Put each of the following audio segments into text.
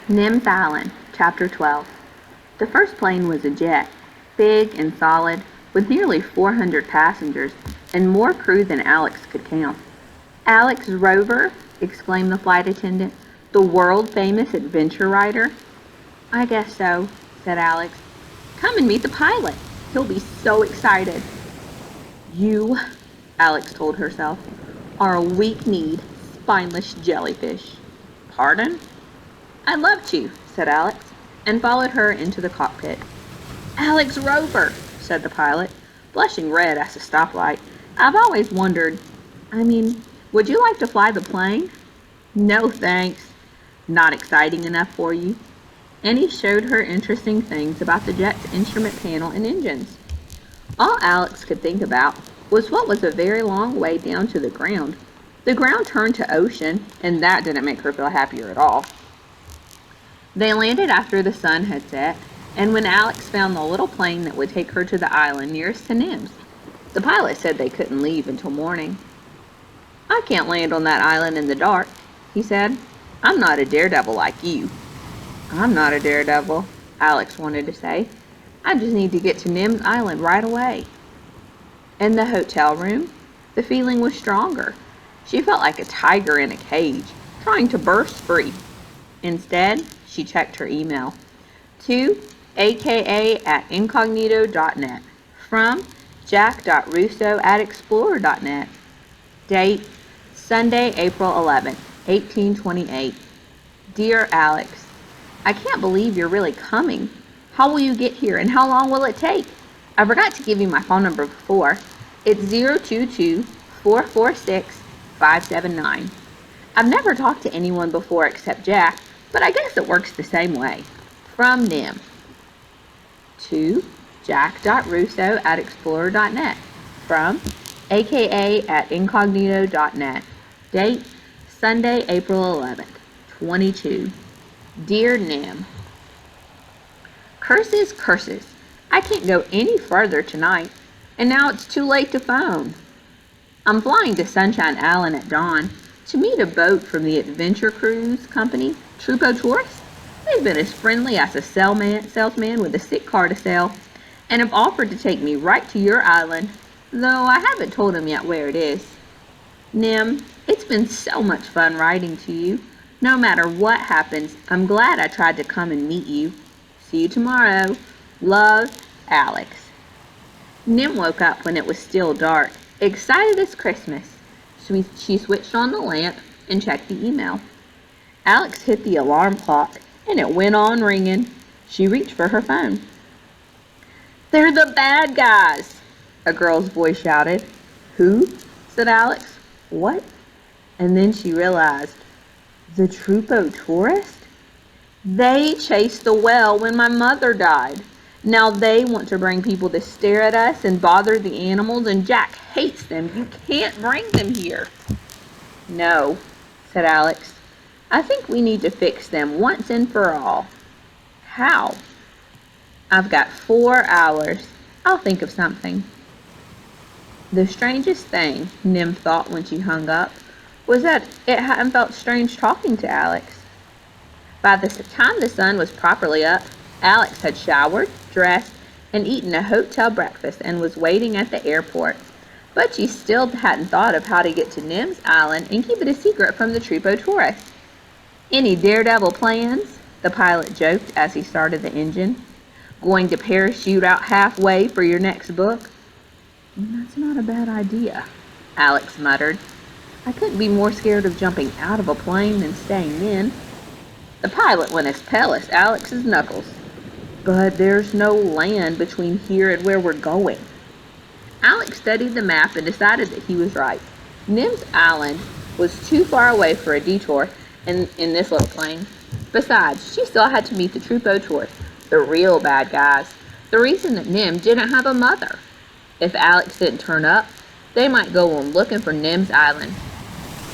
Nims Island, Chapter 12. The first plane was a jet, big and solid, with nearly 400 passengers and more crew than Alex could count. "Alex Rover?" exclaimed the flight attendant. "The world-famous adventure writer?" "I guess so," said Alex. "Come and meet the pilot. He'll be so excited." "You," Alex told herself, "are a weak-kneed, spineless jellyfish." "Pardon?" "I'd love to," said Alex, and followed her into the cockpit. "Alex Rover," said the pilot, blushing red as a stoplight. "I've always wondered, would you like to fly the plane?" "No, thanks." "Not exciting enough for you?" And he showed her interesting things about the jet's instrument panel and engines. All Alex could think about was what was a very long way down to the ground. The ground turned to ocean, and that didn't make her feel happier at all. They landed after the sun had set, and when Alex found the little plane that would take her to the island nearest to Nims. The pilot said they couldn't leave until morning. "I can't land on that island in the dark," he said. "I'm not a daredevil like you." "I'm not a daredevil," Alex wanted to say. "I just need to get to Nims Island right away." In the hotel room, the feeling was stronger. She felt like a tiger in a cage, trying to burst free. Instead, she checked her email. To aka@incognito.net. From jack.russo@explorer.net. Date, Sunday, April 11th, 1828. Dear Alex, I can't believe you're really coming. How will you get here, and how long will it take? I forgot to give you my phone number before. It's 022-446-579. I've never talked to anyone before except Jack, but I guess it works the same way. From Nim. To jack.russo@explorer.net. From aka@incognito.net. Date, Sunday, April 11th, 22. Dear Nim, curses, curses. I can't go any further tonight, and now it's too late to phone. I'm flying to Sunshine Island at dawn to meet a boat from the Adventure Cruise Company, Trupo Tourists. They've been as friendly as a salesman with a sick car to sell, and have offered to take me right to your island, though I haven't told them yet where it is. Nim, it's been so much fun writing to you. No matter what happens, I'm glad I tried to come and meet you. See you tomorrow. Love, Alex. Nim woke up when it was still dark, excited as Christmas. She switched on the lamp and checked the email. Alex hit the alarm clock, and it went on ringing. She reached for her phone. "They're the bad guys!" a girl's voice shouted. "Who?" said Alex. "What?" And then she realized. The Trupo Tourist? They chased the whale when my mother died. Now they want to bring people to stare at us and bother the animals, and Jack hates them. You can't bring them here. "No," said Alex. "I think we need to fix them once and for all." "How?" "I've got 4 hours. I'll think of something." The strangest thing, Nim thought when she hung up, was that it hadn't felt strange talking to Alex. By the time the sun was properly up, Alex had showered, dressed, and eaten a hotel breakfast and was waiting at the airport. But she still hadn't thought of how to get to Nims Island and keep it a secret from the Trupo tourists. "Any daredevil plans?" the pilot joked as he started the engine. "Going to parachute out halfway for your next book?" "That's not a bad idea," Alex muttered. "I couldn't be more scared of jumping out of a plane than staying in." The pilot went as pale as Alex's knuckles. "But there's no land between here and where we're going." Alex studied the map and decided that he was right. Nims Island was too far away for a detour in this little plane. Besides, she still had to meet the Trupo tourists, the real bad guys, the reason that Nim didn't have a mother. If Alex didn't turn up, they might go on looking for Nims Island.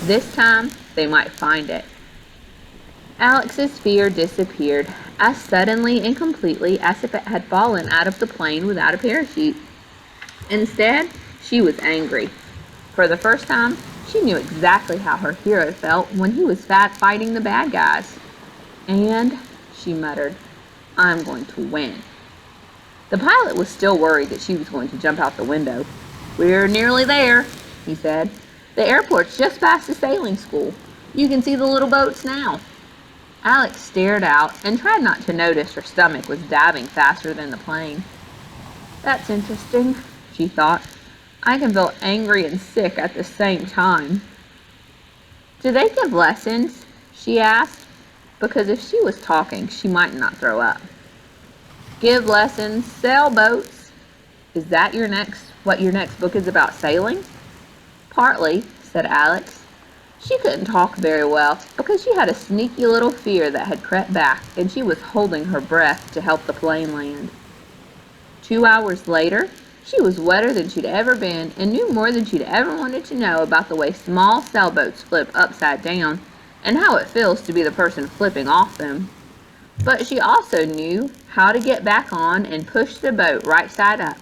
This time, they might find it. Alex's fear disappeared as suddenly and completely as if it had fallen out of the plane without a parachute. Instead, she was angry. For the first time, she knew exactly how her hero felt when he was fighting the bad guys. And, she muttered, I'm going to win. The pilot was still worried that she was going to jump out the window. We're nearly there, he said. The airport's just past the sailing school. You can see the little boats now. Alex stared out and tried not to notice her stomach was dabbing faster than the plane. That's interesting, she thought. I can feel angry and sick at the same time. Do they give lessons? She asked, because if she was talking, she might not throw up. Give lessons, sail boats. Is that what your next book is about, sailing? Partly, said Alex. She couldn't talk very well because she had a sneaky little fear that had crept back, and she was holding her breath to help the plane land. 2 hours later, she was wetter than she'd ever been and knew more than she'd ever wanted to know about the way small sailboats flip upside down and how it feels to be the person flipping off them. But she also knew how to get back on and push the boat right side up,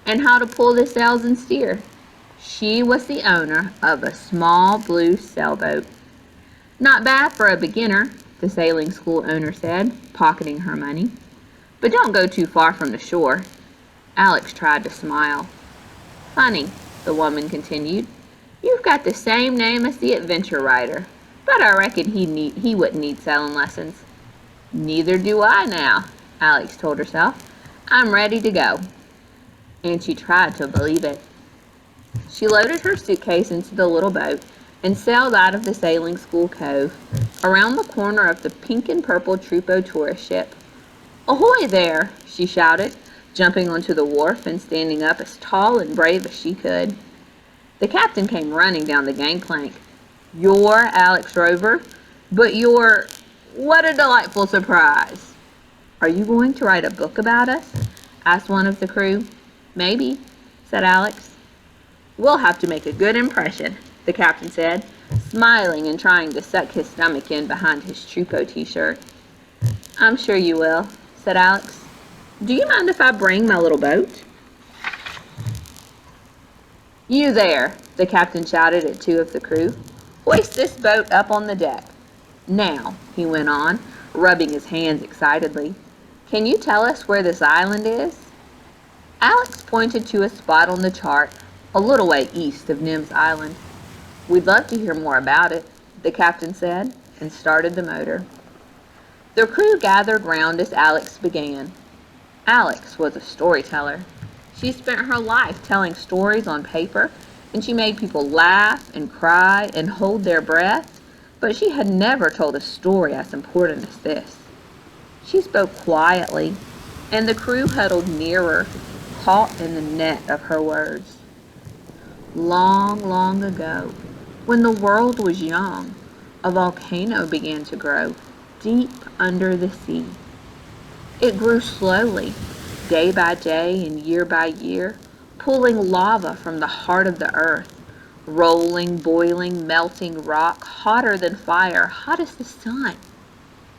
and how to pull the sails and steer. She was the owner of a small blue sailboat. Not bad for a beginner, the sailing school owner said, pocketing her money. But don't go too far from the shore. Alex tried to smile. Funny, the woman continued. You've got the same name as the adventure writer, but I reckon he wouldn't need sailing lessons. Neither do I now, Alex told herself. I'm ready to go. And she tried to believe it. She loaded her suitcase into the little boat and sailed out of the sailing school cove, around the corner of the pink and purple Trupo tourist ship. Ahoy there, she shouted, jumping onto the wharf and standing up as tall and brave as she could. The captain came running down the gangplank. You're Alex Rover, but you're... What a delightful surprise. Are you going to write a book about us? Asked one of the crew. Maybe, said Alex. We'll have to make a good impression, the captain said, smiling and trying to suck his stomach in behind his Trupo t-shirt. I'm sure you will, said Alex. Do you mind if I bring my little boat? You there, the captain shouted at two of the crew. Hoist this boat up on the deck. Now, he went on, rubbing his hands excitedly, can you tell us where this island is? Alex pointed to a spot on the chart, a little way east of Nims Island. We'd love to hear more about it, the captain said, and started the motor. The crew gathered round as Alex began. Alex was a storyteller. She spent her life telling stories on paper, and she made people laugh and cry and hold their breath, but she had never told a story as important as this. She spoke quietly, and the crew huddled nearer, caught in the net of her words. Long, long ago, when the world was young, a volcano began to grow deep under the sea. It grew slowly, day by day and year by year, pulling lava from the heart of the earth, rolling, boiling, melting rock, hotter than fire, hot as the sun.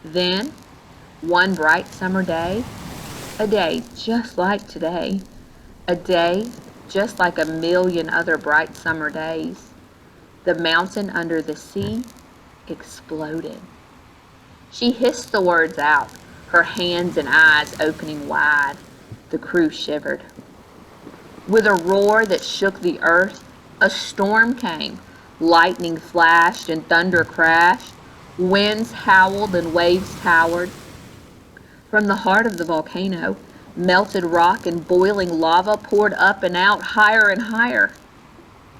Then, one bright summer day, a day just like today, a day just like a million other bright summer days, the mountain under the sea exploded. She hissed the words out, her hands and eyes opening wide. The crew shivered. With a roar that shook the earth, a storm came. Lightning flashed and thunder crashed. Winds howled and waves towered. From the heart of the volcano, melted rock and boiling lava poured up and out, higher and higher.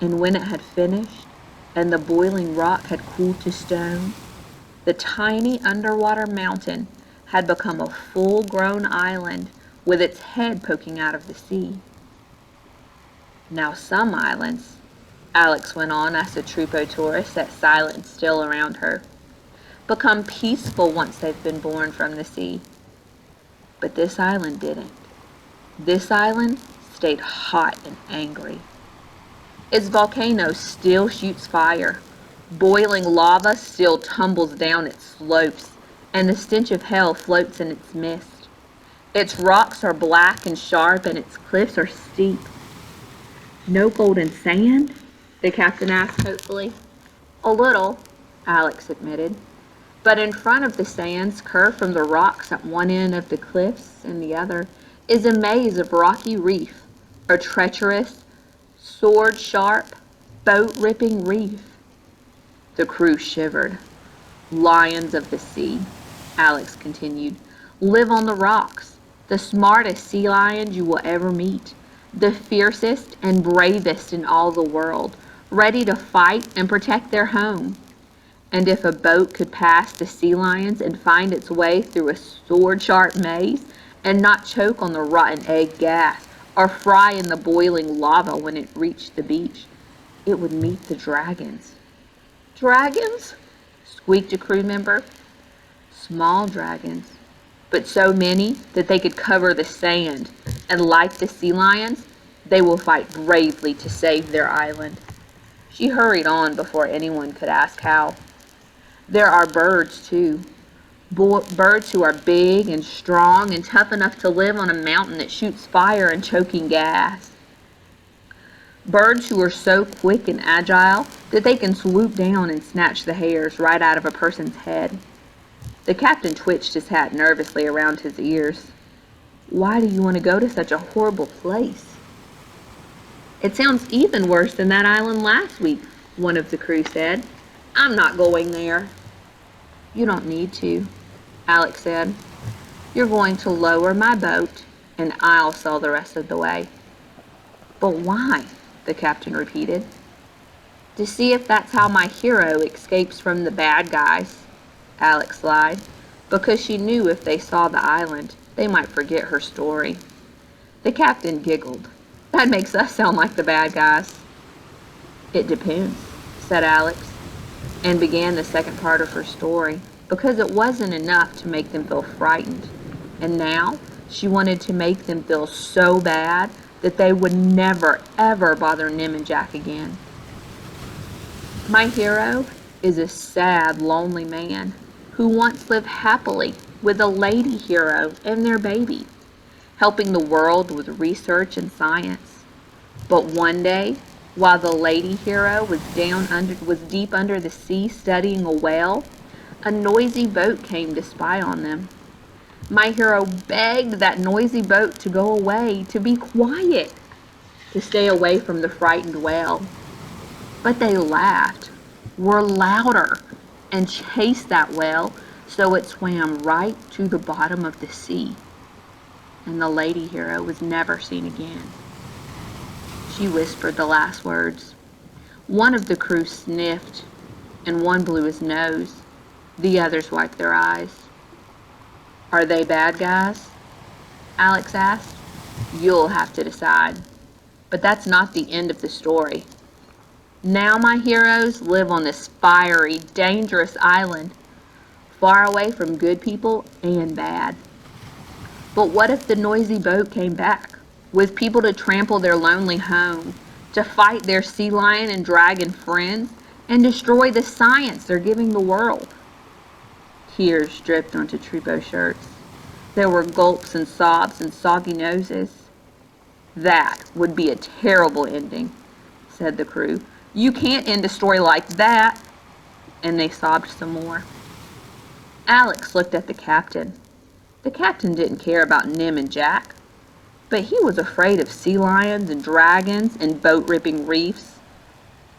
And when it had finished, and the boiling rock had cooled to stone, the tiny underwater mountain had become a full-grown island with its head poking out of the sea. Now some islands, Alex went on as the Trupo tourist sat silent and still around her, become peaceful once they've been born from the sea. But this island didn't. This island stayed hot and angry. Its volcano still shoots fire. Boiling lava still tumbles down its slopes, and the stench of hell floats in its mist. Its rocks are black and sharp, and its cliffs are steep. No golden sand? The captain asked hopefully. A little, Alex admitted. But in front of the sands curved from the rocks at one end of the cliffs and the other is a maze of rocky reef, a treacherous, sword-sharp, boat-ripping reef. The crew shivered. Lions of the sea, Alex continued, live on the rocks, the smartest sea lions you will ever meet, the fiercest and bravest in all the world, ready to fight and protect their home. And if a boat could pass the sea lions and find its way through a sword-sharp maze and not choke on the rotten egg gas or fry in the boiling lava when it reached the beach, it would meet the dragons. Dragons? Squeaked a crew member. Small dragons, but so many that they could cover the sand, and like the sea lions, they will fight bravely to save their island. She hurried on before anyone could ask how. There are birds, too. Birds who are big and strong and tough enough to live on a mountain that shoots fire and choking gas. Birds who are so quick and agile that they can swoop down and snatch the hairs right out of a person's head. The captain twitched his hat nervously around his ears. Why do you want to go to such a horrible place? It sounds even worse than that island last week, one of the crew said. I'm not going there. You don't need to, Alex said. You're going to lower my boat, and I'll sail the rest of the way. But why? The captain repeated. To see if that's how my hero escapes from the bad guys, Alex lied, because she knew if they saw the island, they might forget her story. The captain giggled. That makes us sound like the bad guys. It depends, said Alex, and began the second part of her story, because it wasn't enough to make them feel frightened. And now she wanted to make them feel so bad that they would never, ever bother Nim and Jack again. My hero is a sad, lonely man who once lived happily with a lady hero and their baby, helping the world with research and science. But one day, while the lady hero was deep under the sea studying a whale, a noisy boat came to spy on them. My hero begged that noisy boat to go away, to be quiet, to stay away from the frightened whale. But they laughed, were louder, and chased that whale so it swam right to the bottom of the sea. And the lady hero was never seen again. She whispered the last words. One of the crew sniffed, and one blew his nose. The others wiped their eyes. Are they bad guys? Alex asked. You'll have to decide. But that's not the end of the story. Now my heroes live on this fiery, dangerous island, far away from good people and bad. But what if the noisy boat came back, with people to trample their lonely home, to fight their sea lion and dragon friends, and destroy the science they're giving the world? Tears dripped onto Trudeau's shirts. There were gulps and sobs and soggy noses. That would be a terrible ending, said the crew. You can't end a story like that. And they sobbed some more. Alex looked at the captain. The captain didn't care about Nim and Jack, but he was afraid of sea lions and dragons and boat-ripping reefs.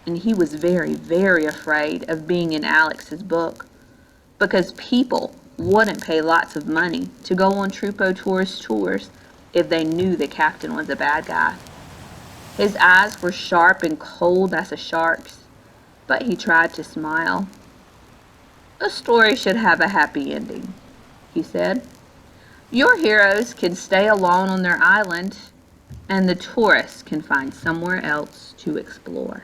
And he was very, very afraid of being in Alex's book, because people wouldn't pay lots of money to go on Troupeau tourist tours if they knew the captain was a bad guy. His eyes were sharp and cold as a shark's, but he tried to smile. A story should have a happy ending, he said. Your heroes can stay alone on their island, and the tourists can find somewhere else to explore.